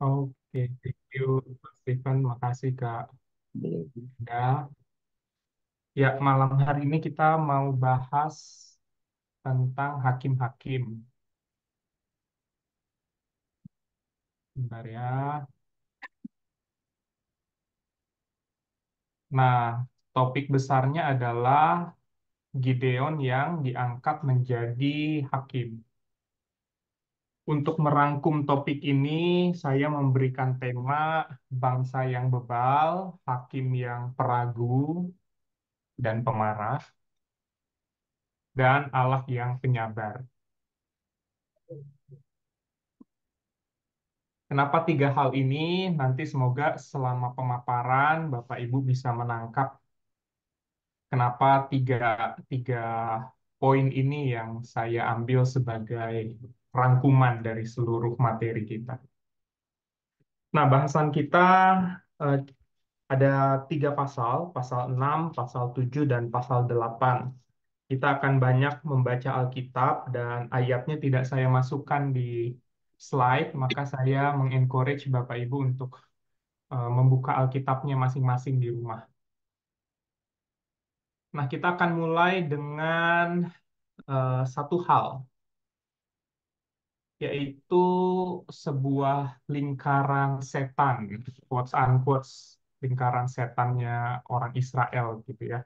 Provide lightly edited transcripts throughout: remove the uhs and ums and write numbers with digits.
Oke, thank you, Stephen. Makasih, Kak. Ya, ya, malam hari ini kita mau bahas tentang hakim-hakim. Bentar ya. Nah, topik besarnya adalah Gideon yang diangkat menjadi hakim. Untuk merangkum topik ini, saya memberikan tema bangsa yang bebal, hakim yang peragu dan pemarah, dan Allah yang penyabar. Kenapa tiga hal ini? Nanti semoga selama pemaparan Bapak Ibu bisa menangkap kenapa tiga, tiga poin ini yang saya ambil sebagai rangkuman dari seluruh materi kita. Nah, bahasan kita eh, ada tiga pasal, pasal 6, pasal 7, dan pasal 8. Kita akan banyak membaca Alkitab dan ayatnya tidak saya masukkan di slide, maka saya mengencourage Bapak Ibu untuk membuka Alkitabnya masing-masing di rumah. Nah, kita akan mulai dengan satu hal, yaitu sebuah lingkaran setan, quotes unquotes, lingkaran setannya orang Israel gitu ya.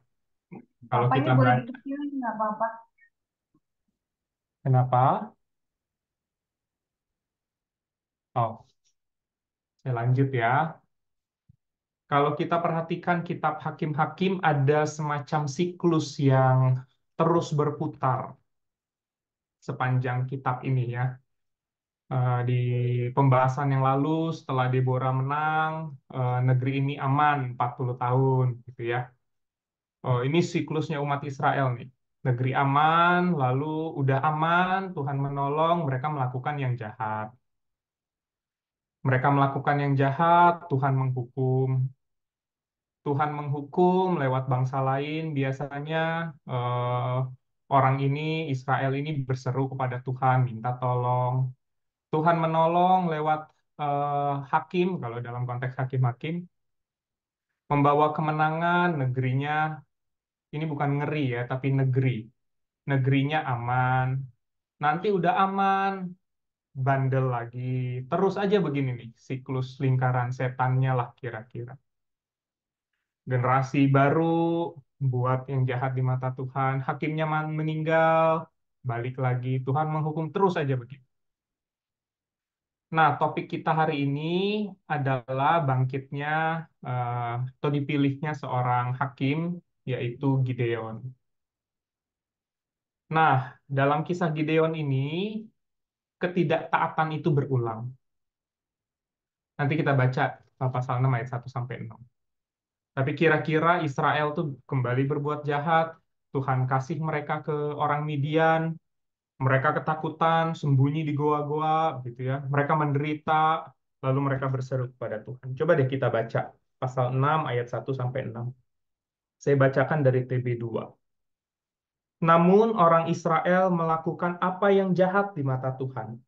Kalau Papanya kita boleh baca, dikecilin nggak apa-apa? kenapa? Oh, saya lanjut ya. Kalau kita perhatikan kitab Hakim-Hakim ada semacam siklus yang terus berputar sepanjang kitab ini ya. Di pembahasan yang lalu setelah Deborah menang, negeri ini aman 40 tahun gitu ya. Oh, ini siklusnya umat Israel nih. Negeri aman, lalu udah aman, Tuhan menolong, mereka melakukan yang jahat. Mereka melakukan yang jahat, Tuhan menghukum. Tuhan menghukum lewat bangsa lain, biasanya eh, orang ini, Israel ini berseru kepada Tuhan, minta tolong. Tuhan menolong lewat hakim, kalau dalam konteks hakim-hakim, membawa kemenangan negerinya, ini bukan ngeri ya, tapi negeri. Negerinya aman, nanti udah aman, bandel lagi. Terus aja begini nih, siklus lingkaran setannya lah kira-kira. Generasi baru buat yang jahat di mata Tuhan, hakimnya meninggal, balik lagi, Tuhan menghukum terus aja begitu. Nah, topik kita hari ini adalah bangkitnya atau dipilihnya seorang hakim, yaitu Gideon. Nah, dalam kisah Gideon ini, ketidaktaatan itu berulang. Nanti kita baca pasal 6 ayat 1 sampai 6. Tapi kira-kira Israel tuh kembali berbuat jahat, Tuhan kasih mereka ke orang Midian, mereka ketakutan, sembunyi di goa-goa, gitu ya. Mereka menderita, lalu mereka berseru kepada Tuhan. Coba deh kita baca pasal 6 ayat 1 sampai 6. Saya bacakan dari TB2. Namun orang Israel melakukan apa yang jahat di mata Tuhan.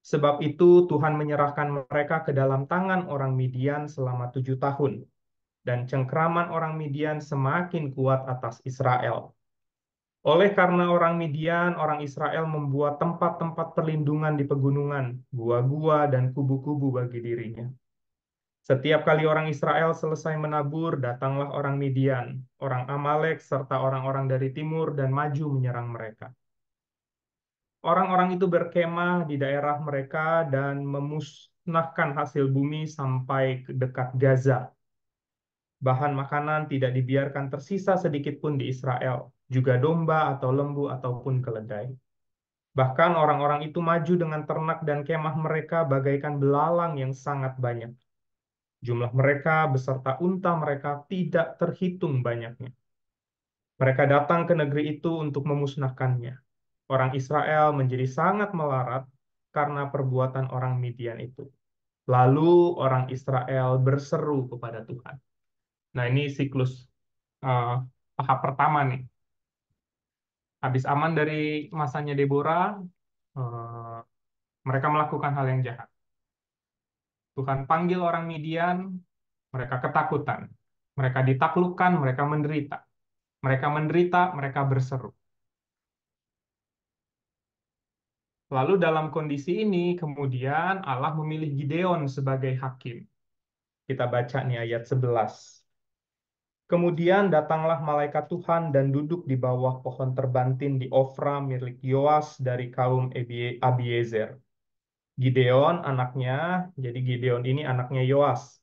Sebab itu Tuhan menyerahkan mereka ke dalam tangan orang Midian selama 7 tahun. Dan cengkraman orang Midian semakin kuat atas Israel. Oleh karena orang Midian, orang Israel membuat tempat-tempat perlindungan di pegunungan, gua-gua, dan kubu-kubu bagi dirinya. Setiap kali orang Israel selesai menabur, datanglah orang Midian, orang Amalek, serta orang-orang dari timur dan maju menyerang mereka. Orang-orang itu berkemah di daerah mereka dan memusnahkan hasil bumi sampai ke dekat Gaza. Bahan makanan tidak dibiarkan tersisa sedikit pun di Israel, juga domba atau lembu ataupun keledai. Bahkan orang-orang itu maju dengan ternak dan kemah mereka bagaikan belalang yang sangat banyak. Jumlah mereka beserta unta mereka tidak terhitung banyaknya. Mereka datang ke negeri itu untuk memusnahkannya. Orang Israel menjadi sangat melarat karena perbuatan orang Midian itu. Lalu orang Israel berseru kepada Tuhan. Nah, ini siklus eh, tahap pertama nih. Habis aman dari masanya Deborah, mereka melakukan hal yang jahat. Tuhan panggil orang Midian, mereka ketakutan. Mereka ditaklukkan, mereka menderita. Mereka menderita, mereka berseru. Lalu dalam kondisi ini, kemudian Allah memilih Gideon sebagai hakim. Kita baca nih ayat 11. Kemudian datanglah malaikat Tuhan dan duduk di bawah pohon terbantin di Ofra milik Yoas dari kaum Abiezer. Gideon anaknya, jadi Gideon ini anaknya Yoas,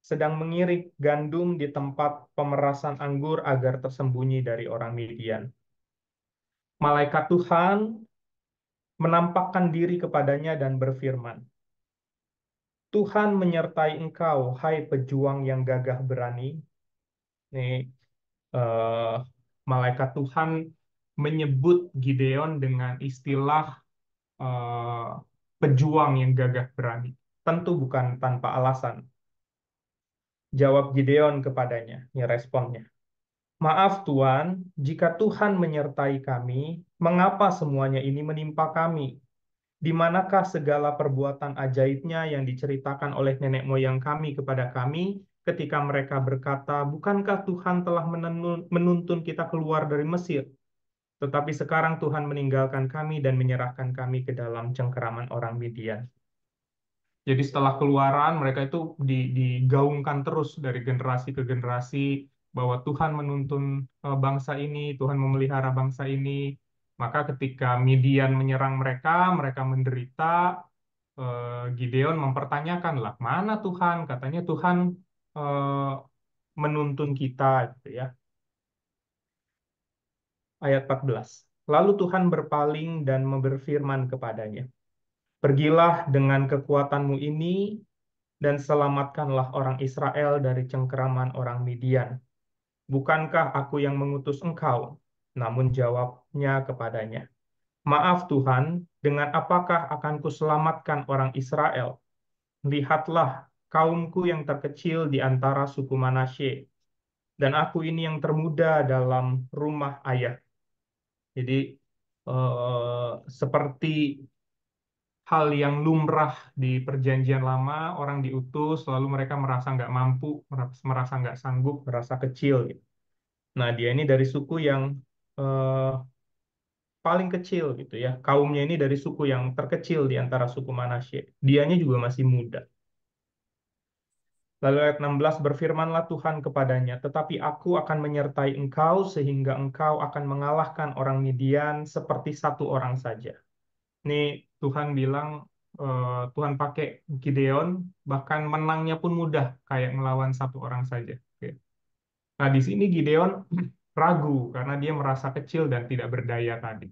sedang mengirik gandum di tempat pemerasan anggur agar tersembunyi dari orang Midian. Malaikat Tuhan menampakkan diri kepadanya dan berfirman, Tuhan menyertai engkau, hai pejuang yang gagah berani. Ini eh, malaikat Tuhan menyebut Gideon dengan istilah eh, pejuang yang gagah berani. Tentu bukan tanpa alasan. Jawab Gideon kepadanya, ya responnya. Maaf Tuan, jika Tuhan menyertai kami, mengapa semuanya ini menimpa kami? Di manakah segala perbuatan ajaibnya yang diceritakan oleh nenek moyang kami kepada kami ketika mereka berkata, bukankah Tuhan telah menuntun kita keluar dari Mesir? Tetapi sekarang Tuhan meninggalkan kami dan menyerahkan kami ke dalam cengkeraman orang Midian. Jadi setelah keluaran, mereka itu digaungkan terus dari generasi ke generasi bahwa Tuhan menuntun bangsa ini, Tuhan memelihara bangsa ini. Maka ketika Midian menyerang mereka, mereka menderita. Gideon mempertanyakan lah, mana Tuhan? Katanya Tuhan eh, menuntun kita, gitu ya. Ayat 14. Lalu Tuhan berpaling dan berfirman kepadanya, pergilah dengan kekuatanmu ini dan selamatkanlah orang Israel dari cengkeraman orang Midian. Bukankah aku yang mengutus engkau? Namun jawabnya kepadanya, maaf Tuhan, dengan apakah akan kuselamatkan orang Israel? Lihatlah, kaumku yang terkecil di antara suku Manasye, dan aku ini yang termuda dalam rumah ayah. Jadi, seperti hal yang lumrah di perjanjian lama, orang diutus, lalu mereka merasa nggak mampu, merasa nggak sanggup, merasa kecil, gitu. Nah, dia ini dari suku yang eh, paling kecil gitu ya. Kaumnya ini dari suku yang terkecil di antara suku Manasye. Dianya juga masih muda. Lalu ayat 16, berfirmanlah Tuhan kepadanya, tetapi aku akan menyertai engkau sehingga engkau akan mengalahkan orang Midian seperti satu orang saja. Ini Tuhan bilang, Tuhan pakai Gideon, bahkan menangnya pun mudah, kayak melawan satu orang saja. Oke. Nah, di sini Gideon ragu karena dia merasa kecil dan tidak berdaya tadi.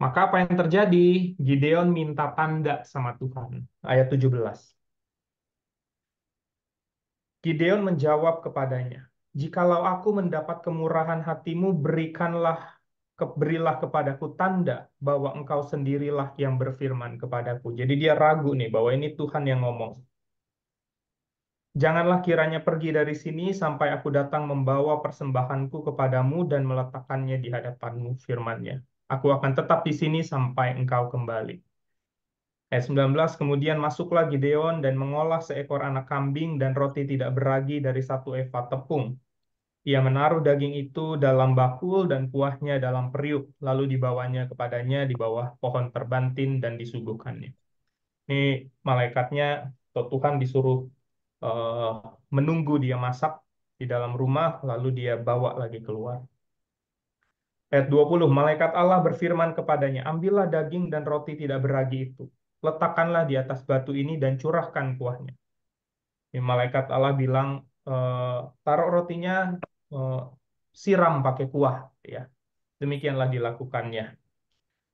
Maka apa yang terjadi? Gideon minta tanda sama Tuhan. Ayat 17. Gideon menjawab kepadanya, jikalau aku mendapat kemurahan hatimu, berilah kepadaku tanda bahwa engkau sendirilah yang berfirman kepadaku. Jadi dia ragu nih bahwa ini Tuhan yang ngomong. Janganlah kiranya pergi dari sini sampai aku datang membawa persembahanku kepadamu dan meletakkannya di hadapanmu, firman-Nya. Aku akan tetap di sini sampai engkau kembali. Ayat 19, kemudian masuklah Gideon dan mengolah seekor anak kambing dan roti tidak beragi dari satu eva tepung. Ia menaruh daging itu dalam bakul dan kuahnya dalam periuk, lalu dibawanya kepadanya di bawah pohon terbantin dan disuguhkannya. Ini malaikatnya atau Tuhan disuruh eh, menunggu dia masak di dalam rumah, lalu dia bawa lagi keluar. Ayat 20, malaikat Allah berfirman kepadanya, ambillah daging dan roti tidak beragi itu, letakkanlah di atas batu ini dan curahkan kuahnya. Ini malaikat Allah bilang, taruh rotinya, eh, siram pakai kuah, ya. Demikianlah dilakukannya.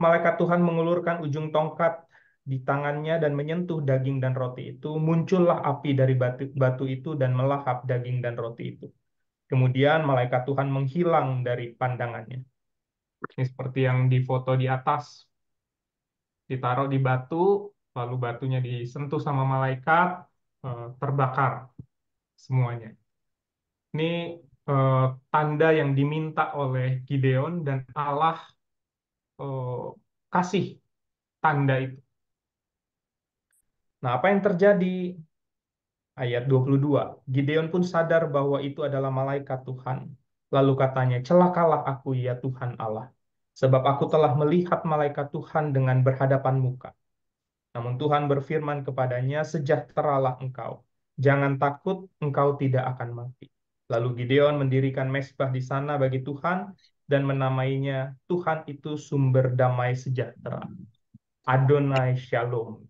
Malaikat Tuhan mengulurkan ujung tongkat di tangannya dan menyentuh daging dan roti itu. Muncullah api dari batu itu dan melahap daging dan roti itu. Kemudian malaikat Tuhan menghilang dari pandangannya. Ini seperti yang di foto di atas, ditaruh di batu, lalu batunya disentuh sama malaikat, terbakar semuanya. Ini eh, tanda yang diminta oleh Gideon dan Allah kasih tanda itu. Nah, apa yang terjadi? Ayat 22. Gideon pun sadar bahwa itu adalah malaikat Tuhan. Lalu katanya, celakalah aku ya Tuhan Allah. Sebab aku telah melihat malaikat Tuhan dengan berhadapan muka. Namun Tuhan berfirman kepadanya, sejahteralah engkau. Jangan takut, engkau tidak akan mati. Lalu Gideon mendirikan mezbah di sana bagi Tuhan dan menamainya Tuhan itu sumber damai sejahtera. Adonai Shalom.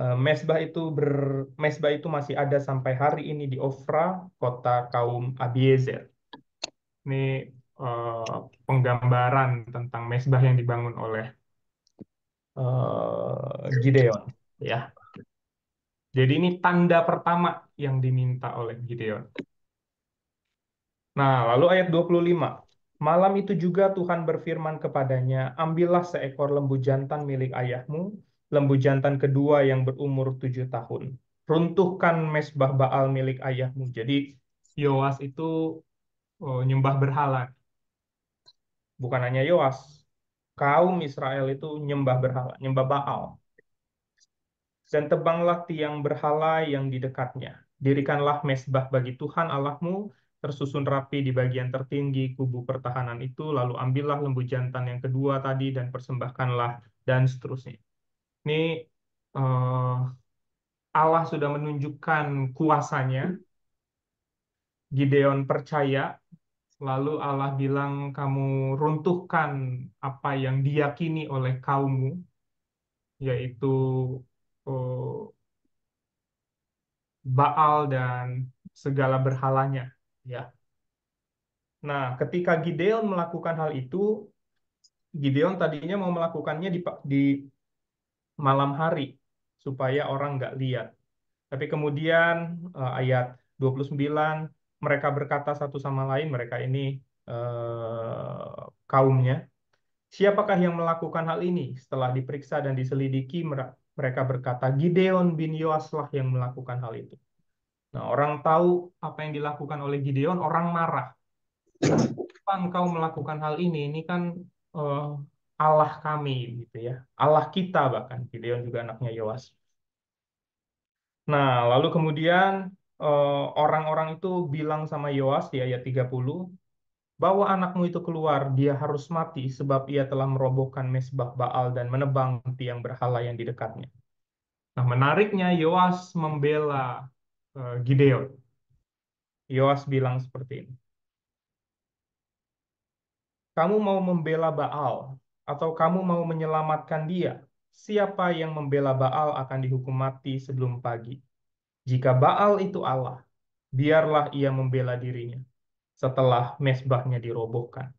Mezbah itu masih ada sampai hari ini di Ofra, kota kaum Abiezer. Ini eh, penggambaran tentang mezbah yang dibangun oleh Gideon, ya. Jadi ini tanda pertama yang diminta oleh Gideon. Nah, lalu ayat 25. Malam itu juga Tuhan berfirman kepadanya, ambillah seekor lembu jantan milik ayahmu, lembu jantan kedua yang berumur 7 tahun. Runtuhkan mesbah Baal milik ayahmu. Jadi Yoas itu nyembah berhala. Bukan hanya Yoas, kaum Israel itu nyembah berhala, nyembah Baal. Dan tebanglah tiang berhala yang di dekatnya. Dirikanlah mesbah bagi Tuhan Allahmu, tersusun rapi di bagian tertinggi kubu pertahanan itu, lalu ambillah lembu jantan yang kedua tadi dan persembahkanlah, dan seterusnya. Ini eh, Allah sudah menunjukkan kuasanya, Gideon percaya, lalu Allah bilang, kamu runtuhkan apa yang diyakini oleh kaummu, yaitu eh, Baal dan segala berhalanya, ya. Nah, ketika Gideon melakukan hal itu, Gideon tadinya mau melakukannya di malam hari supaya orang nggak lihat. Tapi kemudian ayat 29 mereka berkata satu sama lain, mereka ini kaumnya, siapakah yang melakukan hal ini? Setelah diperiksa dan diselidiki, mereka berkata, Gideon bin Yoaslah yang melakukan hal itu. Nah, orang tahu apa yang dilakukan oleh Gideon, orang marah. Kenapa engkau melakukan hal ini? Ini kan eh, Allah kami, gitu ya. Allah kita bahkan. Gideon juga anaknya Yoas. Nah, lalu kemudian orang-orang itu bilang sama Yoas di ayat 30, bawa anakmu itu keluar, dia harus mati sebab ia telah merobohkan mesbah Baal dan menebang tiang berhala yang di dekatnya. Nah, menariknya Yoas membela Gideon. Yoas bilang seperti ini. Kamu mau membela Baal atau kamu mau menyelamatkan dia? Siapa yang membela Baal akan dihukum mati sebelum pagi. Jika Baal itu Allah, biarlah ia membela dirinya setelah mesbahnya dirobohkan.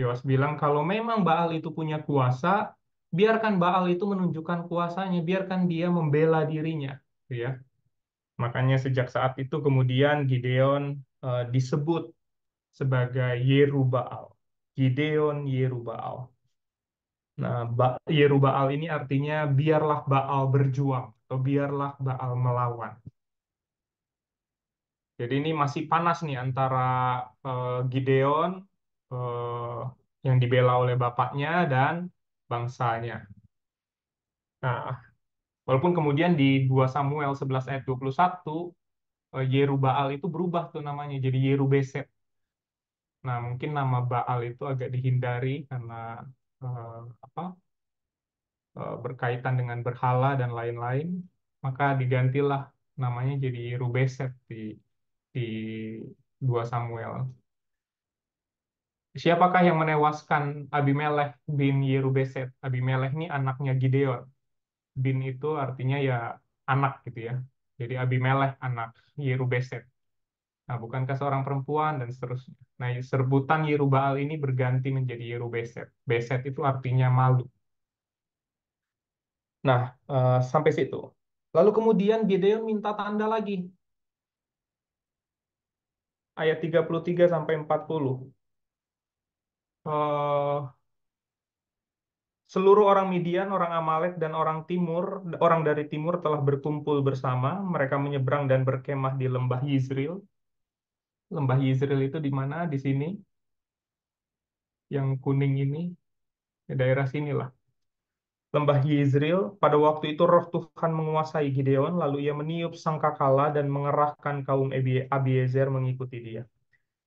Yoas bilang kalau memang Baal itu punya kuasa, biarkan Baal itu menunjukkan kuasanya, biarkan dia membela dirinya, ya. Makanya sejak saat itu kemudian Gideon disebut sebagai Yerubaal. Gideon Yerubaal. Nah, Yerubaal ini artinya biarlah Baal berjuang atau biarlah Baal melawan. Jadi ini masih panas nih antara Gideon eh, yang dibela oleh bapaknya dan bangsanya. Nah, walaupun kemudian di 2 Samuel 11 ayat 21 Yerubaal itu berubah tuh namanya jadi Yerubeset. Nah, mungkin nama Baal itu agak dihindari karena eh, apa berkaitan dengan berhala dan lain-lain, maka digantilah namanya jadi Yerubeset di 2 Samuel. Siapakah yang menewaskan Abimelek bin Yerubeset? Abimelek ini anaknya Gideon. Bin itu artinya ya anak gitu ya. Jadi Abimelek anak Yerubeset. Nah, bukankah seorang perempuan dan seterusnya. Nah, sebutan Yerubaal ini berganti menjadi Yerubeset. Beset itu artinya malu. Nah, sampai situ. Lalu kemudian Gideon minta tanda lagi. Ayat 33 sampai 40. Eh, Seluruh orang Midian, orang Amalek, dan orang dari timur telah berkumpul bersama. Mereka menyeberang dan berkemah di lembah Yizril. Lembah Yizril itu di mana? Di sini, yang kuning ini, di daerah sinilah. lembah Yizril. Pada waktu itu roh Tuhan menguasai Gideon, lalu ia meniup sangkakala dan mengerahkan kaum Abiezer mengikuti dia.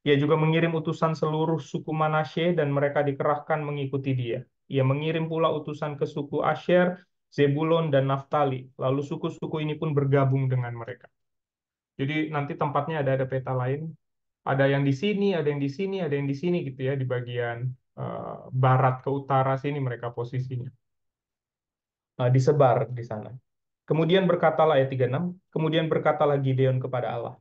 Ia juga mengirim utusan seluruh suku Manasye dan mereka dikerahkan mengikuti dia. Ia mengirim pula utusan ke suku Asher, Zebulon, dan Naftali. Lalu suku-suku ini pun bergabung dengan mereka. Jadi nanti tempatnya ada peta lain. Ada yang di sini, ada yang di sini, ada yang di sini gitu ya, di bagian barat ke utara sini mereka posisinya. Disebar di sana. Kemudian berkatalah ayat 36, kemudian berkatalah Gideon kepada Allah,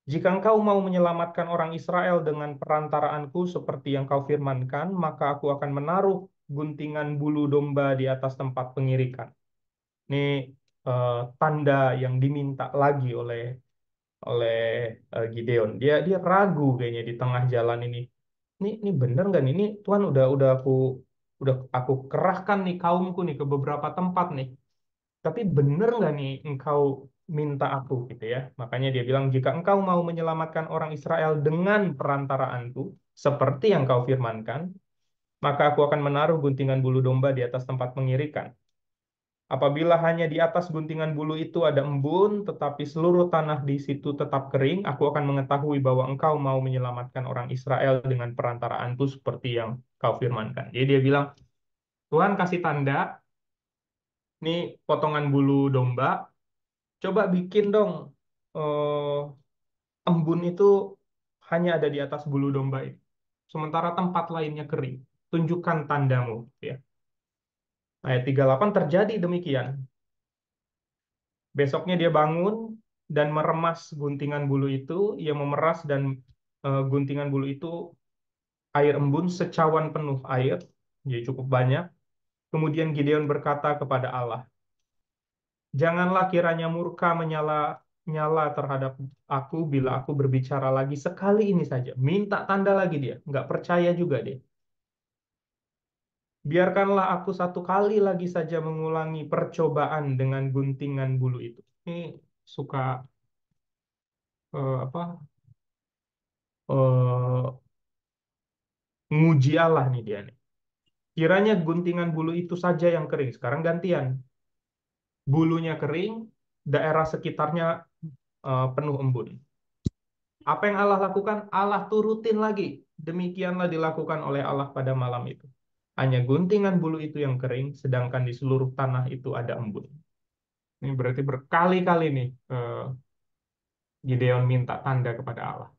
jika engkau mau menyelamatkan orang Israel dengan perantaraanku seperti yang kau firmankan, maka aku akan menaruh guntingan bulu domba di atas tempat pengirikan. Ini tanda yang diminta lagi oleh oleh Gideon. Dia ragu kayaknya di tengah jalan ini. Ini bener nggak nih? Ini Tuhan udah aku kerahkan nih kaumku nih ke beberapa tempat nih. Tapi bener nggak nih engkau minta aku gitu ya? Makanya dia bilang, jika engkau mau menyelamatkan orang Israel dengan perantaraanku, seperti yang kau firmankan, maka aku akan menaruh guntingan bulu domba di atas tempat pengirikan. Apabila hanya di atas guntingan bulu itu ada embun, tetapi seluruh tanah di situ tetap kering, aku akan mengetahui bahwa engkau mau menyelamatkan orang Israel dengan perantaraanku seperti yang kau firmankan. Jadi dia bilang, Tuhan kasih tanda, nih potongan bulu domba, coba bikin dong embun itu hanya ada di atas bulu domba itu. Sementara tempat lainnya kering. Tunjukkan tandamu. Ya. Ayat 38 terjadi demikian. Besoknya dia bangun dan meremas guntingan bulu itu. Ia memeras dan guntingan bulu itu air embun secawan penuh air. Jadi cukup banyak. Kemudian Gideon berkata kepada Allah, janganlah kiranya murka nyala terhadap aku bila aku berbicara lagi sekali ini saja. Minta tanda lagi dia. Nggak percaya juga dia. Biarkanlah aku satu kali lagi saja mengulangi percobaan dengan guntingan bulu itu. Ini suka apa? eh, Nguji Allah nih dia nih. Kiranya guntingan bulu itu saja yang kering. Sekarang gantian. Bulunya kering, daerah sekitarnya penuh embun. Apa yang Allah lakukan? Allah turutin lagi. Demikianlah dilakukan oleh Allah pada malam itu. Hanya guntingan bulu itu yang kering, sedangkan di seluruh tanah itu ada embun. Ini berarti berkali-kali nih Gideon minta tanda kepada Allah.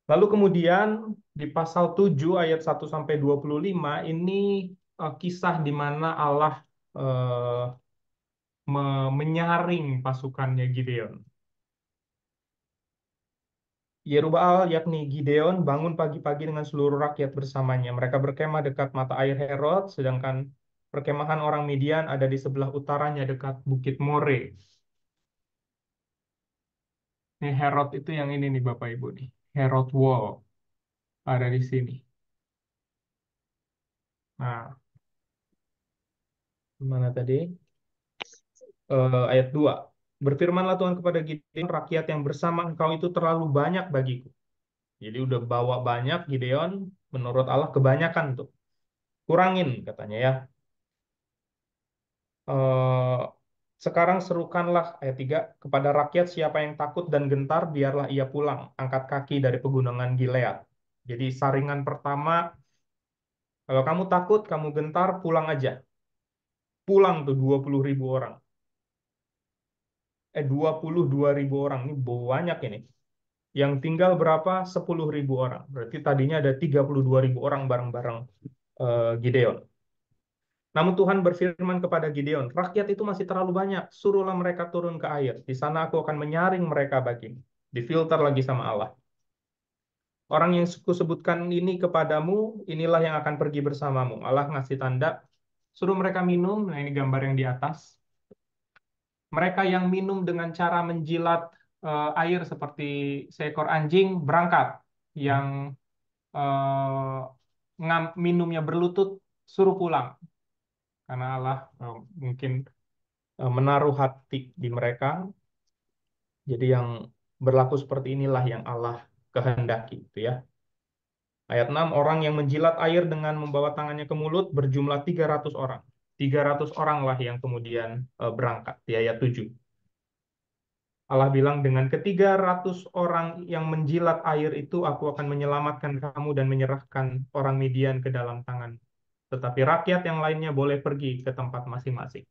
Lalu kemudian di pasal 7 ayat 1-25 ini kisah di mana Allah eh, menyaring pasukannya Gideon. Yerubbaal yakni Gideon bangun pagi-pagi dengan seluruh rakyat bersamanya. Mereka berkemah dekat mata air Herod, sedangkan perkemahan orang Midian ada di sebelah utaranya dekat Bukit More. Ini Herod itu yang ini nih Bapak Ibu nih. Herod Wall ada di sini. Nah, mana tadi? Ayat 2. Berfirmanlah Tuhan kepada Gideon, rakyat yang bersama engkau itu terlalu banyak bagiku. Jadi udah bawa banyak Gideon, menurut Allah kebanyakan tuh. Kurangin katanya ya. Eh, Sekarang serukanlah ayat 3 kepada rakyat siapa yang takut dan gentar biarlah ia pulang, angkat kaki dari pegunungan Gilead. Jadi saringan pertama, kalau kamu takut, kamu gentar, pulang aja. Pulang tuh 20.000 orang. 22.000 orang, ini banyak ini. Yang tinggal berapa? 10.000 orang. Berarti tadinya ada 32.000 orang bareng-bareng Gideon. Namun Tuhan berfirman kepada Gideon, rakyat itu masih terlalu banyak, suruhlah mereka turun ke air. Di sana aku akan menyaring mereka bagimu. Difilter lagi sama Allah. Orang yang suku sebutkan ini kepadamu, inilah yang akan pergi bersamamu. Allah ngasih tanda, suruh mereka minum. Nah ini gambar yang di atas. Mereka yang minum dengan cara menjilat air seperti seekor anjing berangkat. Yang minumnya berlutut, suruh pulang. Karena Allah mungkin menaruh hati di mereka. Jadi yang berlaku seperti inilah yang Allah kehendaki, gitu ya. Ayat 6, orang yang menjilat air dengan membawa tangannya ke mulut berjumlah 300 orang. 300 orang lah yang kemudian berangkat di ayat 7. Allah bilang, dengan ketiga ratus orang yang menjilat air itu, aku akan menyelamatkan kamu dan menyerahkan orang Midian ke dalam tangan. Tetapi rakyat yang lainnya boleh pergi ke tempat masing-masing.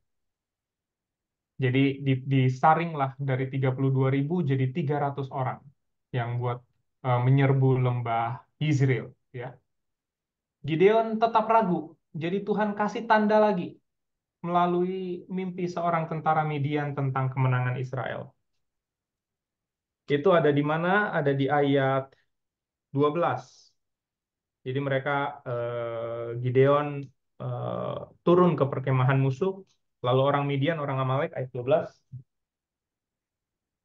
Jadi disaringlah dari 32.000 jadi 300 orang yang buat menyerbu lembah Yizreel. Ya. Gideon tetap ragu. Jadi Tuhan kasih tanda lagi melalui mimpi seorang tentara Midian tentang kemenangan Israel. Itu ada di mana? Ada di ayat 12. Jadi mereka Gideon eh, turun ke perkemahan musuh, lalu orang Midian, orang Amalek, ayat 12.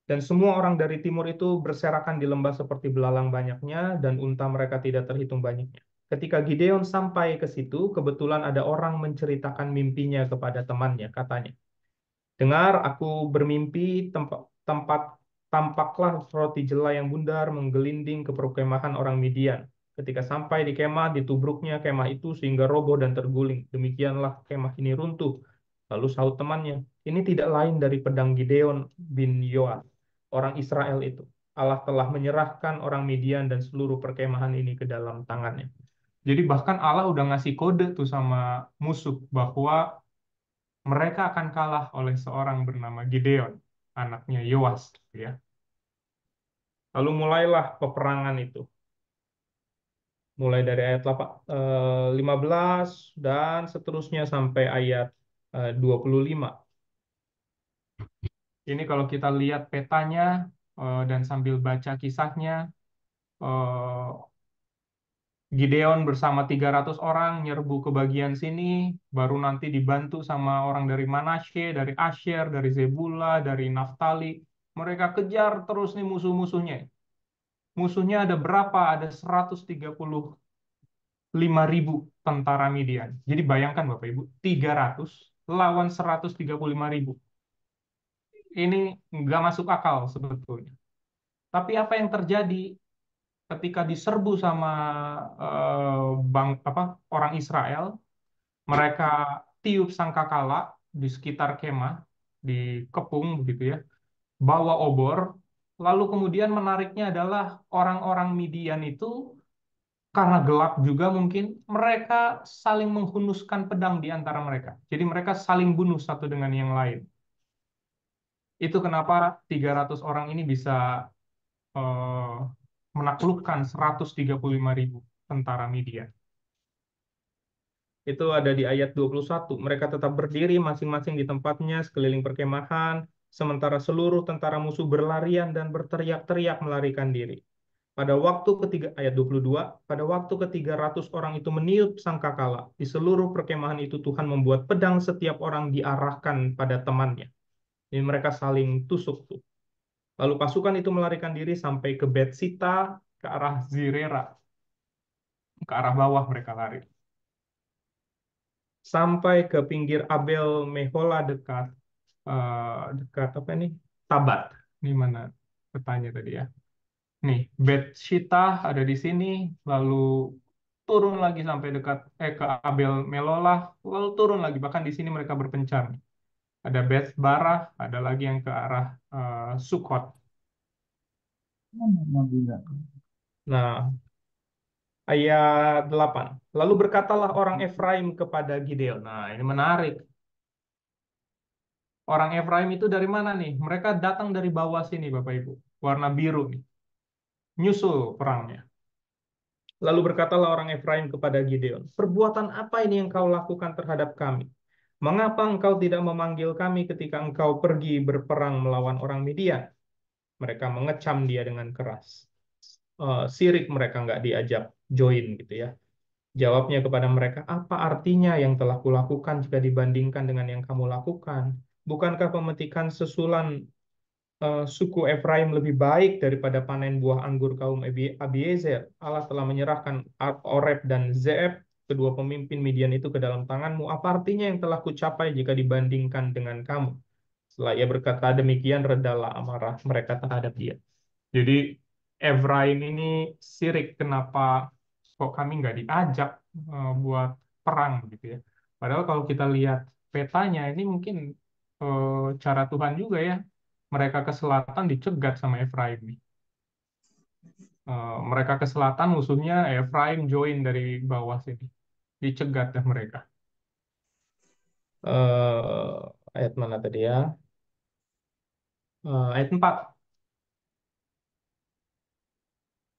Dan semua orang dari timur itu berserakan di lembah seperti belalang banyaknya, dan unta mereka tidak terhitung banyaknya. Ketika Gideon sampai ke situ, kebetulan ada orang menceritakan mimpinya kepada temannya, katanya, dengar, aku bermimpi tempat tampaklah roti jela yang bundar menggelinding ke perkemahan orang Midian. Ketika sampai di kemah, ditubruknya kemah itu sehingga roboh dan terguling. Demikianlah kemah ini runtuh. Lalu sahut temannya, ini tidak lain dari pedang Gideon bin Yoas, orang Israel itu. Allah telah menyerahkan orang Midian dan seluruh perkemahan ini ke dalam tangannya. Jadi bahkan Allah udah ngasih kode tuh sama musuh bahwa mereka akan kalah oleh seorang bernama Gideon, anaknya Yoas, ya. Lalu mulailah peperangan itu. Mulai dari ayat 15 dan seterusnya sampai ayat 25. Ini kalau kita lihat petanya dan sambil baca kisahnya, eh, Gideon bersama 300 orang nyerbu ke bagian sini, baru nanti dibantu sama orang dari Manasye, dari Asher, dari Zebula, dari Naftali. Mereka kejar terus nih musuh-musuhnya. Musuhnya ada berapa? Ada 135.000 tentara Midian. Jadi bayangkan Bapak Ibu, 300 lawan 135.000. Ini nggak masuk akal sebetulnya. Tapi apa yang terjadi ketika diserbu sama orang Israel? Mereka tiup sangkakala di sekitar kemah, dikepung begitu ya, bawa obor, lalu kemudian menariknya adalah orang-orang Midian itu, karena gelap juga mungkin, mereka saling menghunuskan pedang di antara mereka. Jadi mereka saling bunuh satu dengan yang lain. Itu kenapa 300 orang ini bisa eh, menaklukkan 135.000 tentara Midian. Itu ada di ayat 21. Mereka tetap berdiri masing-masing di tempatnya sekeliling perkemahan, sementara seluruh tentara musuh berlarian dan berteriak-teriak melarikan diri. Pada waktu ketiga, ayat 22, pada waktu ke-300 orang itu meniup sangkakala, di seluruh perkemahan itu Tuhan membuat pedang setiap orang diarahkan pada temannya. Jadi mereka saling tusuk tuh. Lalu pasukan itu melarikan diri sampai ke Betsita, ke arah Zirera, ke arah bawah mereka lari. Sampai ke pinggir Abel Mehola dekat dekat apa ini? Tabat. Ini mana petanya tadi ya? Nih, Bet Shita ada di sini, lalu turun lagi sampai dekat ke Abel Melolah, lalu turun lagi. Bahkan di sini mereka berpencar. Ada Bet Barah, ada lagi yang ke arah Sukkot. Nah, ayat 8. Lalu berkatalah orang Efraim kepada Gideon. Nah, ini menarik. Orang Efraim itu dari mana nih? Mereka datang dari bawah sini, Bapak Ibu. Warna biru nih. Nyusul perangnya. Lalu berkatalah orang Efraim kepada Gideon, perbuatan apa ini yang kau lakukan terhadap kami? Mengapa engkau tidak memanggil kami ketika engkau pergi berperang melawan orang Midian? Mereka mengecam dia dengan keras. Sirik mereka nggak diajak join gitu ya. Jawabnya kepada mereka, apa artinya yang telah kulakukan jika dibandingkan dengan yang kamu lakukan? Bukankah pemetikan sesulan suku Efraim lebih baik daripada panen buah anggur kaum Abiezer? Allah telah menyerahkan Oreb dan Zeeb, kedua pemimpin Midian itu ke dalam tanganmu. Apa artinya yang telah kucapai jika dibandingkan dengan kamu? Setelah ia berkata demikian, redalah amarah mereka terhadap dia. Jadi Efraim ini sirik, kenapa kok kami nggak diajak buat perang gitu ya. Padahal kalau kita lihat petanya ini mungkin eh, cara Tuhan juga ya. Mereka ke selatan dicegat sama Efraim nih. Mereka ke selatan musuhnya Efraim join dari bawah sini. Dicegat dah mereka. Ayat mana tadi ya? Ayat 4.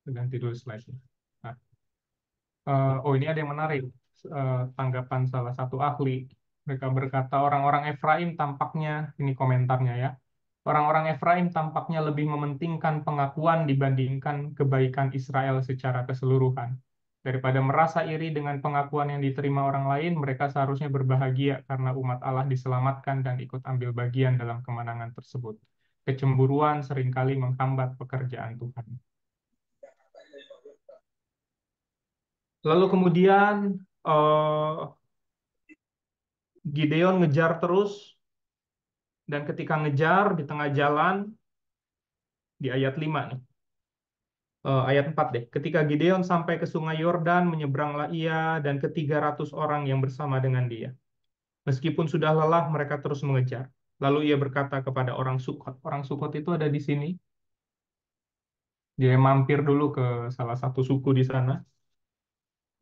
Ganti dulu slide-nya. Nah, oh ini ada yang menarik. Tanggapan salah satu ahli. Mereka berkata orang-orang Efraim tampaknya, ini komentarnya ya, orang-orang Efraim tampaknya lebih mementingkan pengakuan dibandingkan kebaikan Israel secara keseluruhan. Daripada merasa iri dengan pengakuan yang diterima orang lain, mereka seharusnya berbahagia karena umat Allah diselamatkan dan ikut ambil bagian dalam kemenangan tersebut. Kecemburuan seringkali menghambat pekerjaan Tuhan. Lalu kemudian eh, Gideon ngejar terus, dan ketika ngejar di tengah jalan, di ayat 5 nih, ayat 4 deh. Ketika Gideon sampai ke sungai Yordan, menyeberanglah ia dan ke 300 orang yang bersama dengan dia. Meskipun sudah lelah, mereka terus mengejar. Lalu ia berkata kepada orang Sukot. Orang Sukot itu ada di sini. Dia mampir dulu ke salah satu suku di sana.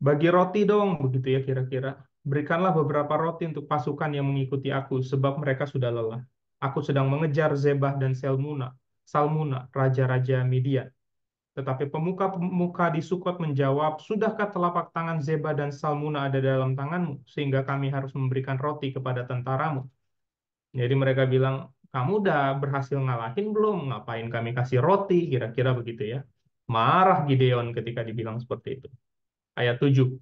Bagi roti dong, begitu ya kira-kira. Berikanlah beberapa roti untuk pasukan yang mengikuti aku, sebab mereka sudah lelah. Aku sedang mengejar Zebah dan Salmuna, raja-raja Midian. Tetapi pemuka-pemuka di Sukot menjawab, sudahkah telapak tangan Zebah dan Salmuna ada dalam tanganmu, sehingga kami harus memberikan roti kepada tentaramu? Jadi mereka bilang, kamu udah berhasil ngalahin belum? Ngapain kami kasih roti? Kira-kira begitu ya. Marah Gideon ketika dibilang seperti itu. Ayat 7,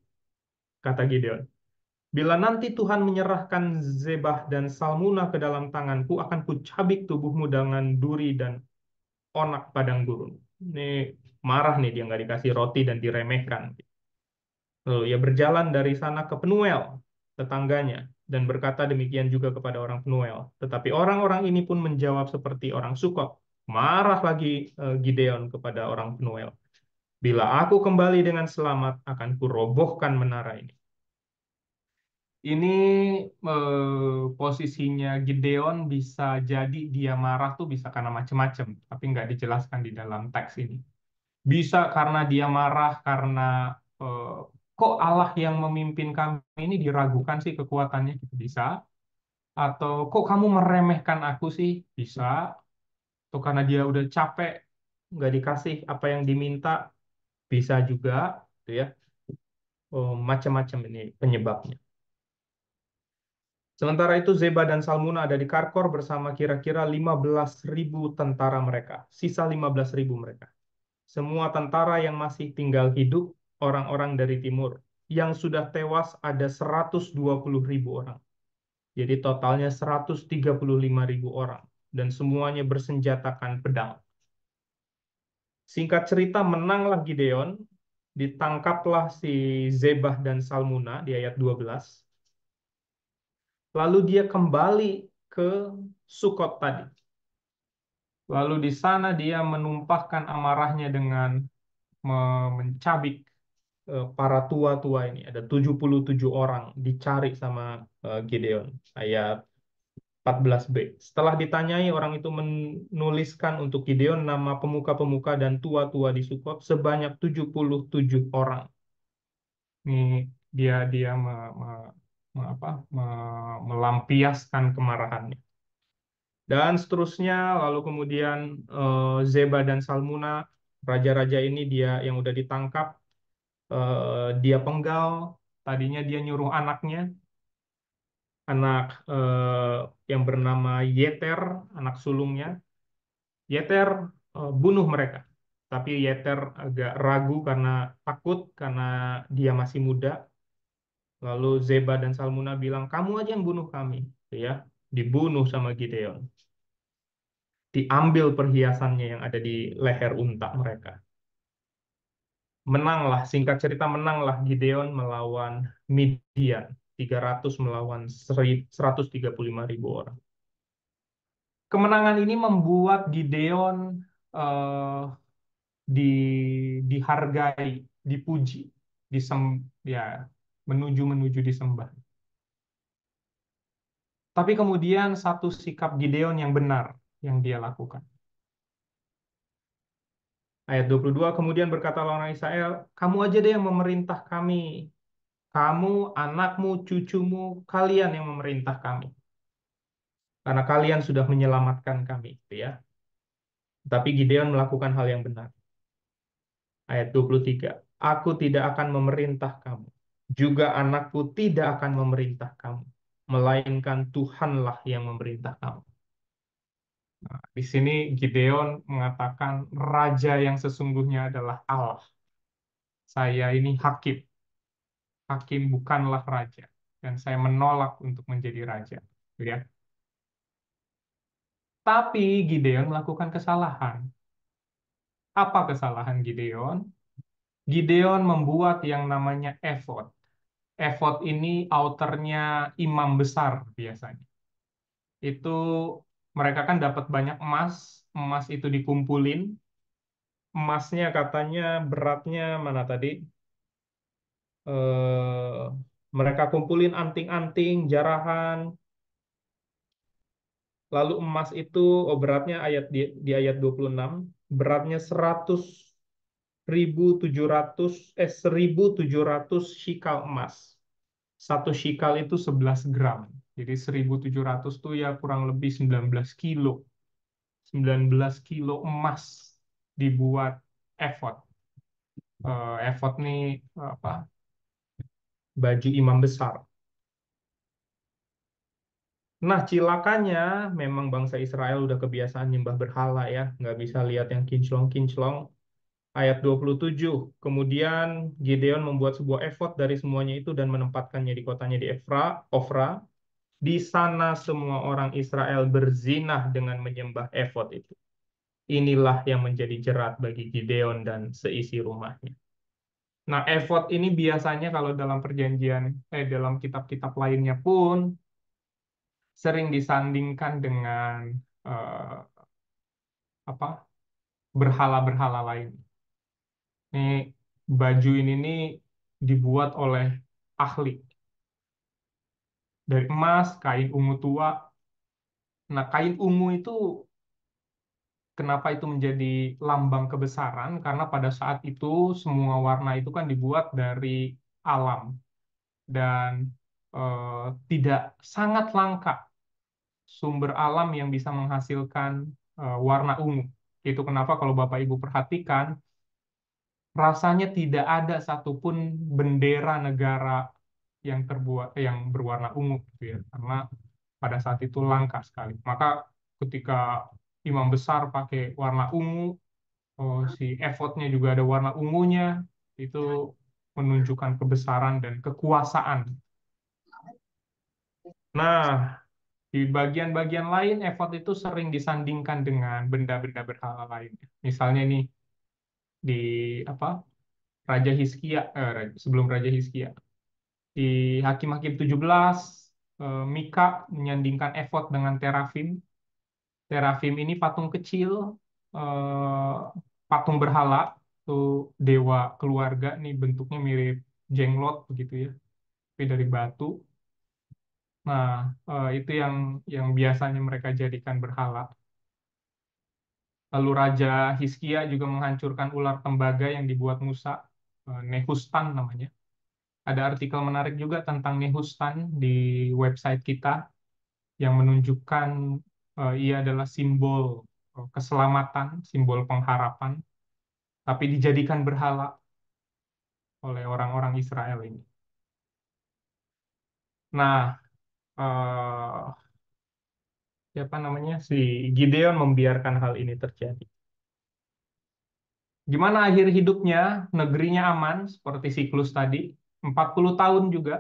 kata Gideon. Bila nanti Tuhan menyerahkan Zebah dan Salmuna ke dalam tanganku, akan kucabik tubuhmu dengan duri dan onak padang gurun. Ini marah nih, dia nggak dikasih roti dan diremehkan. Lalu ia berjalan dari sana ke Penuel, tetangganya, dan berkata demikian juga kepada orang Penuel. Tetapi orang-orang ini pun menjawab seperti orang Sukot. Marah lagi Gideon kepada orang Penuel. Bila aku kembali dengan selamat, akan kurobohkan menara ini. Ini posisinya Gideon bisa jadi dia marah tuh bisa karena macem-macem, tapi nggak dijelaskan di dalam teks ini. Bisa karena dia marah karena eh, kok Allah yang memimpin kami ini diragukan sih kekuatannya gitu bisa. Atau kok kamu meremehkan aku sih bisa. Atau karena dia udah capek nggak dikasih apa yang diminta bisa juga, gitu ya. Oh, macam-macam ini penyebabnya. Sementara itu Zeba dan Salmuna ada di Karkor bersama kira-kira 15.000 tentara mereka. Sisa 15.000 mereka. Semua tentara yang masih tinggal hidup, orang-orang dari timur. Yang sudah tewas ada 120.000 orang. Jadi totalnya 135.000 orang. Dan semuanya bersenjatakan pedang. Singkat cerita, menanglah Gideon. Ditangkaplah si Zebah dan Salmuna di ayat 12. Lalu dia kembali ke Sukot tadi. Lalu di sana dia menumpahkan amarahnya dengan mencabik para tua-tua ini. Ada 77 orang dicari sama Gideon. Ayat 14b. Setelah ditanyai, orang itu menuliskan untuk Gideon nama pemuka-pemuka dan tua-tua di Sukot sebanyak 77 orang. Ini dia dia melampiaskan kemarahannya. Dan seterusnya, lalu kemudian Zeba dan Salmuna, raja-raja ini dia yang udah ditangkap, dia penggal. Tadinya dia nyuruh anaknya, anak yang bernama Yeter, anak sulungnya. Yeter bunuh mereka. Tapi Yeter agak ragu karena takut, karena dia masih muda. Lalu Zeba dan Salmuna bilang, kamu aja yang bunuh kami. Ya, dibunuh sama Gideon. Diambil perhiasannya yang ada di leher unta mereka. Menanglah, singkat cerita menanglah Gideon melawan Midian. 300 melawan 135.000 orang. Kemenangan ini membuat Gideon eh, di, dihargai, dipuji. disem ya menuju menuju disembah. Tapi kemudian satu sikap Gideon yang benar yang dia lakukan. Ayat 22, kemudian berkatalah orang Israel, kamu aja deh yang memerintah kami. Kamu, anakmu, cucumu, kalian yang memerintah kami. Karena kalian sudah menyelamatkan kami. Gitu ya. Tapi Gideon melakukan hal yang benar. Ayat 23, aku tidak akan memerintah kamu. Juga anakku tidak akan memerintah kamu. Melainkan Tuhanlah yang memerintah kamu. Nah, di sini Gideon mengatakan raja yang sesungguhnya adalah Allah. Saya ini hakim. Hakim bukanlah raja. Dan saya menolak untuk menjadi raja. Gitu ya. Tapi Gideon melakukan kesalahan. Apa kesalahan Gideon? Gideon membuat yang namanya efod. Efod ini outernya imam besar biasanya. Itu mereka kan dapat banyak emas. Emas itu dikumpulin. Emasnya katanya beratnya mana tadi? eh, Mereka kumpulin anting-anting, jarahan, lalu emas itu beratnya di ayat 26 beratnya 100.700 shikal emas. Satu shikal itu 11 gram. Jadi 1.700 tuh ya kurang lebih 19 kilo. 19 kilo emas dibuat efod. Efod nih apa? Baju imam besar. Nah, cilakanya memang bangsa Israel udah kebiasaan nyembah berhala ya, nggak bisa lihat yang kinclong-kinclong. Ayat 27, kemudian Gideon membuat sebuah efod dari semuanya itu dan menempatkannya di kotanya di Ofra. Di sana semua orang Israel berzinah dengan menyembah efod itu. Inilah yang menjadi jerat bagi Gideon dan seisi rumahnya. Nah, efod ini biasanya kalau dalam dalam kitab-kitab lainnya pun sering disandingkan dengan eh, apa berhala-berhala lain. Ini baju ini nih dibuat oleh ahli dari emas, kain ungu tua. Nah, kain ungu itu kenapa itu menjadi lambang kebesaran? Karena pada saat itu semua warna itu kan dibuat dari alam dan eh, tidak sangat langka sumber alam yang bisa menghasilkan warna ungu. Itu kenapa kalau Bapak Ibu perhatikan rasanya tidak ada satupun bendera negara yang yang berwarna ungu gitu ya karena pada saat itu langka sekali maka ketika imam besar pakai warna ungu si efodnya juga ada warna ungunya itu menunjukkan kebesaran dan kekuasaan. Nah, di bagian-bagian lain efod itu sering disandingkan dengan benda-benda berhala lain, misalnya nih di apa sebelum Raja Hizkia. Di Hakim-Hakim 17, Mika menyandingkan efod dengan terafim. Terafim ini patung kecil, eh, patung berhala, tuh dewa keluarga, nih bentuknya mirip jenglot begitu ya, tapi dari batu. Nah, itu yang biasanya mereka jadikan berhala. Lalu Raja Hizkia juga menghancurkan ular tembaga yang dibuat Musa, Nehustan namanya. Ada artikel menarik juga tentang Nehustan di website kita yang menunjukkan ia adalah simbol keselamatan, simbol pengharapan, tapi dijadikan berhala oleh orang-orang Israel ini. Nah, siapa namanya? Si Gideon membiarkan hal ini terjadi. Gimana akhir hidupnya? Negerinya aman, seperti siklus tadi. 40 tahun juga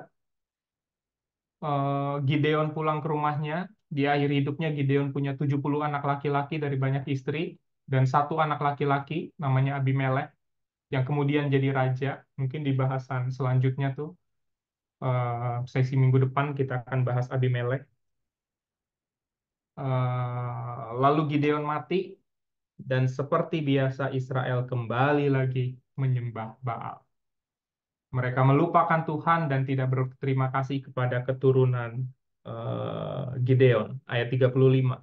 Gideon pulang ke rumahnya. Di akhir hidupnya Gideon punya 70 anak laki-laki dari banyak istri dan satu anak laki-laki namanya Abimelek yang kemudian jadi raja. Mungkin di bahasan selanjutnya tuh sesi minggu depan kita akan bahas Abimelek. Lalu Gideon mati dan seperti biasa Israel kembali lagi menyembah Baal. Mereka melupakan Tuhan dan tidak berterima kasih kepada keturunan Gideon. Ayat 35.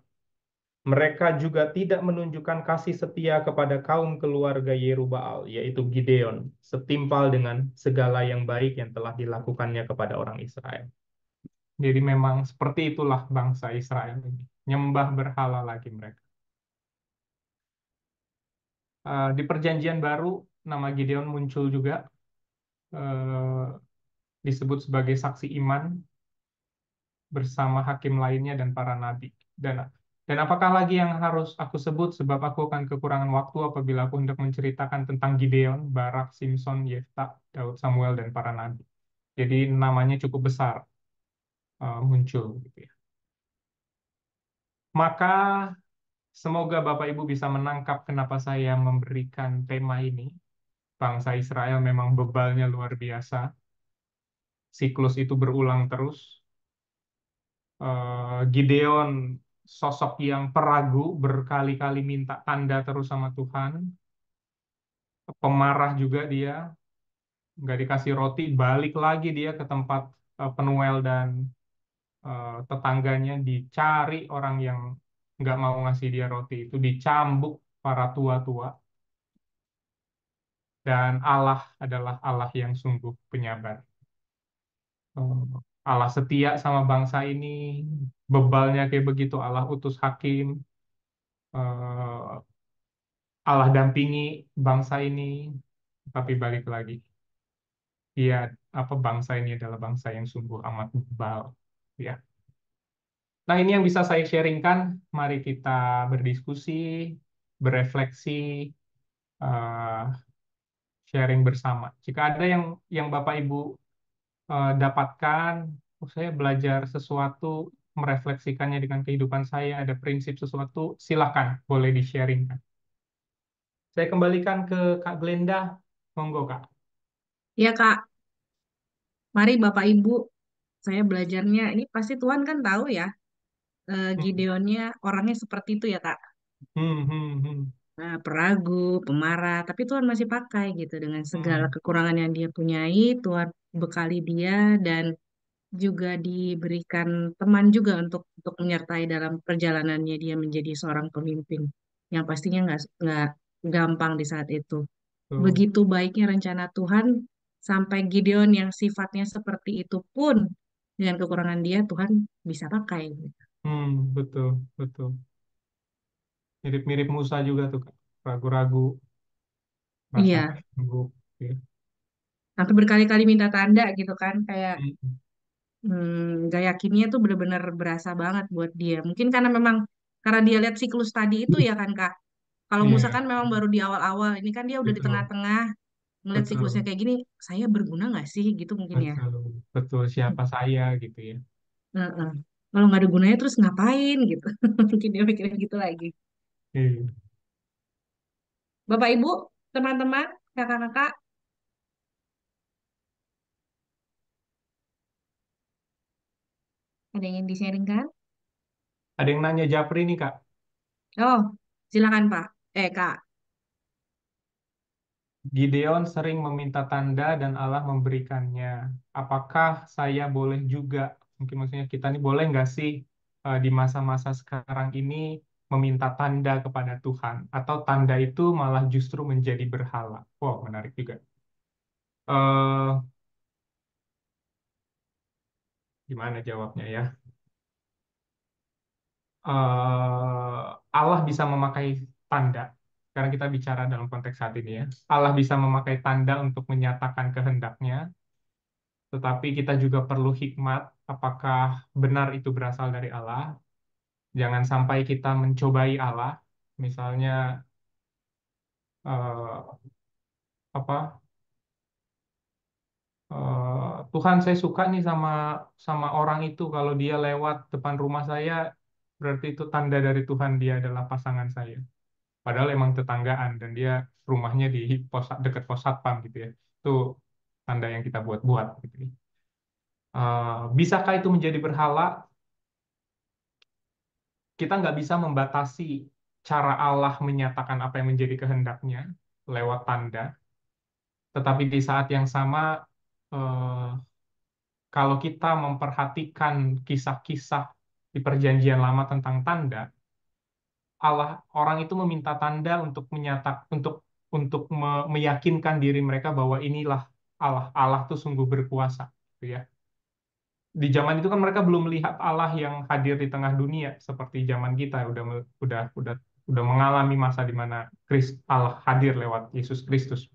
Mereka juga tidak menunjukkan kasih setia kepada kaum keluarga Yerubbaal, yaitu Gideon, setimpal dengan segala yang baik yang telah dilakukannya kepada orang Israel. Jadi memang seperti itulah bangsa Israel ini. Nyembah berhala lagi mereka. Di Perjanjian Baru, nama Gideon muncul juga, eh, disebut sebagai saksi iman bersama hakim lainnya dan para nabi. Dan apakah lagi yang harus aku sebut, sebab aku akan kekurangan waktu apabila aku hendak menceritakan tentang Gideon, Barak, Simpson, Yefta, Daud, Samuel, dan para nabi. Jadi namanya cukup besar muncul gitu ya. Maka semoga Bapak Ibu bisa menangkap kenapa saya memberikan tema ini. Bangsa Israel memang bebalnya luar biasa. Siklus itu berulang terus. Gideon sosok yang peragu, berkali-kali minta tanda terus sama Tuhan. Pemarah juga dia, nggak dikasih roti, balik lagi dia ke tempat Penuel dan tetangganya, dicari orang yang nggak mau ngasih dia roti itu, dicambuk para tua-tua. Dan Allah adalah Allah yang sungguh penyabar. Eh, Allah setia sama bangsa ini, bebalnya kayak begitu, Allah utus hakim, eh, Allah dampingi bangsa ini, tapi balik lagi, dia bangsa ini adalah bangsa yang sungguh amat bebal, ya. Nah, ini yang bisa saya sharingkan. Mari kita berdiskusi, berefleksi, eh, sharing bersama. Jika ada yang Bapak Ibu dapatkan, oh, saya belajar sesuatu, merefleksikannya dengan kehidupan saya, ada prinsip sesuatu, silakan, boleh di-sharingkan. Saya kembalikan ke Kak Glenda, monggo Kak. Ya Kak, mari Bapak Ibu, saya belajarnya ini pasti Tuhan kan tahu ya, Hmm, Gideonnya orangnya seperti itu ya Kak. hmm. Nah, peragu, pemarah, tapi Tuhan masih pakai gitu dengan segala Hmm, kekurangan yang dia punyai, Tuhan bekali dia dan juga diberikan teman juga untuk menyertai dalam perjalanannya dia menjadi seorang pemimpin yang pastinya nggak gampang di saat itu. betul. Begitu baiknya rencana Tuhan sampai Gideon yang sifatnya seperti itu pun dengan kekurangan dia Tuhan bisa pakai. Betul, betul. Mirip-mirip Musa juga tuh Kak. Ragu-ragu, rasanya Iya, sanggup. Ya. sampai berkali-kali minta tanda gitu kan kayak Hmm, gak yakinnya tuh bener-bener berasa banget buat dia. Mungkin karena dia lihat siklus tadi itu ya kan Kak. Kalau Musa Iya, kan memang baru di awal-awal, ini kan dia udah di betul, tengah-tengah ngeliat siklusnya betul, kayak gini, saya berguna nggak sih gitu mungkin ya. betul, betul. Siapa saya gitu ya. Heeh. Kalau nggak ada gunanya terus ngapain gitu. Mungkin dia mikirnya gitu lagi. Iya. Bapak Ibu, teman-teman, kakak-kakak, ada yang ingin di-sharingkan? Ada yang nanya Japri nih Kak. Oh, silakan Pak. Kak. Gideon sering meminta tanda dan Allah memberikannya. Apakah saya boleh juga, mungkin maksudnya kita nih boleh nggak sih di masa-masa sekarang ini meminta tanda kepada Tuhan? Atau tanda itu malah justru menjadi berhala? Wow, menarik juga. eh Gimana jawabnya ya? Allah bisa memakai tanda. Sekarang kita bicara dalam konteks saat ini ya. Allah bisa memakai tanda untuk menyatakan kehendaknya, tetapi kita juga perlu hikmat apakah benar itu berasal dari Allah. Jangan sampai kita mencobai Allah, misalnya eh, apa Tuhan, saya suka nih sama sama orang itu, kalau dia lewat depan rumah saya berarti itu tanda dari Tuhan dia adalah pasangan saya. Padahal emang tetanggaan dan dia rumahnya di dekat pos satpam gitu ya. Itu tanda yang kita buat-buat gitu ya. Bisakah itu menjadi berhala? Kita nggak bisa membatasi cara Allah menyatakan apa yang menjadi kehendaknya lewat tanda. Tetapi di saat yang sama, eh, kalau kita memperhatikan kisah-kisah di Perjanjian Lama tentang tanda, Allah orang itu meminta tanda untuk meyakinkan diri mereka bahwa inilah Allah. Allah tuh sungguh berkuasa, gitu ya. Di zaman itu kan mereka belum melihat Allah yang hadir di tengah dunia seperti zaman kita udah mengalami masa di mana Allah hadir lewat Yesus Kristus.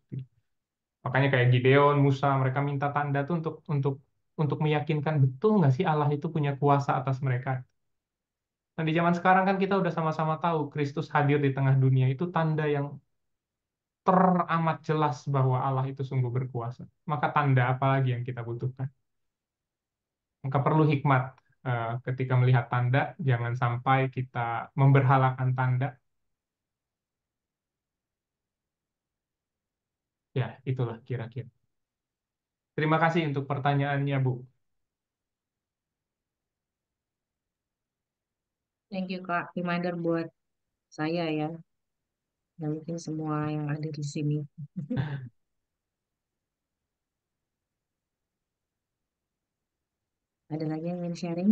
Makanya kayak Gideon, Musa, mereka minta tanda tuh untuk meyakinkan betul nggak sih Allah itu punya kuasa atas mereka. Nah, di zaman sekarang kan kita udah sama-sama tahu Kristus hadir di tengah dunia itu tanda yang teramat jelas bahwa Allah itu sungguh berkuasa. Maka tanda apa lagi yang kita butuhkan? Maka perlu hikmat ketika melihat tanda, jangan sampai kita memberhalakan tanda. Ya, itulah kira-kira. Terima kasih untuk pertanyaannya, Bu. Thank you Kak, reminder buat saya ya, dan mungkin semua yang ada di sini. Ada lagi yang ingin sharing?